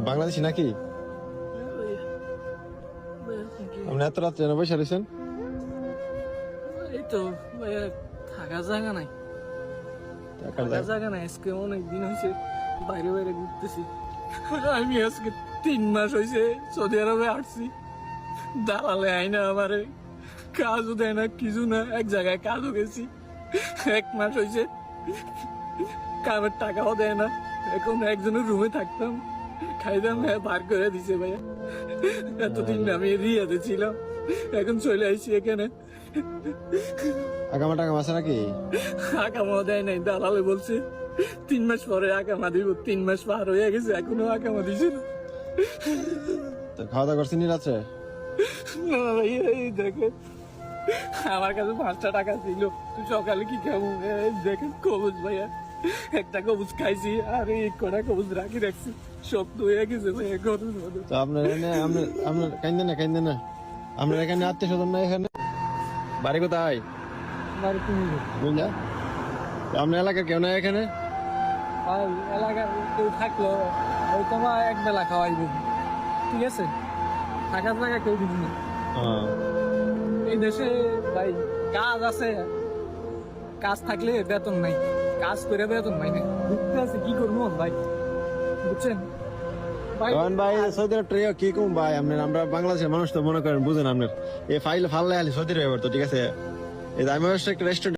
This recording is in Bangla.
বাংলাদেশি নাকি? আপনি এত রাত্রে বসে রয়েছেন? এই তো ভাইয়া, থাকার জায়গা নাই, থাকার জায়গা নাই। আজকে অনেক দিন হয়েছে বাইরে বাইরে ঘুরতেছি। আমি আজকে 3 মাস হয়েছে সৌদি আরবে আসছি। দালালে আইনা আমারে কাজও দেয় না, কিছু না। এক জায়গায় কাজও গেছি, 1 মাস হয়েছে কামের টাকাও দেয় না। এখন একজনের রুমে থাকতাম, খাইতাম, বার করে দিছে ভাইয়া। এতদিন আমি রিয়াতে ছিলাম, এখন চলে আইছি এখানে। আগামা টাকা আছে নাকি? আকামা দেয় নাই, দালালে বলছে 3 মাস পরে আকামা দিব। 3 মাস পার হয়ে গেছে, এখনো আকামা দিছে না। তো খাওয়া দাওয়া করছেন রাত্রে? না ভাইয়া, এই দেখে আমার কাছে 5টা টাকা ছিল, তুই সকালে কি খাবো? এই দেখেন কবুজ ভাইয়া, একটা কবুজ খাইছি আর এই কটা কবুজ রাখি রাখছি, সব তো হয়ে গেছে ভাইয়া গরুর মতো। তো আপনার এখানে আপনার কাইন্দেন না আপনার এখানে আত্মীয় স্বজন না? এখানে বাড়ি কোথায়? বুঝলা? আপনার এলাকার কেউ নাই এখানে? আর এলাকার কেউ থাকলো ওই তোমার এক বেলা খাওয়াইব, ঠিক আছে? থাকার জায়গা কেউ দিবি না। এই দেশে ভাই কাজ আছে, কাজ থাকলে বেতন নাই, কাজ করে বেতন নাই না। বুঝতে আছে কি করবো ভাই, বুঝছেন ভাই? ভাই সৌদি আরব কি কম ভাই, আমরা বাংলাদেশের মানুষ তো মনে করেন বুঝেন, আপনার এই ফাইল ফাল্লাই আলি সৌদি আরব তো ঠিক আছে। এই আমি একটা রেস্টুরেন্ট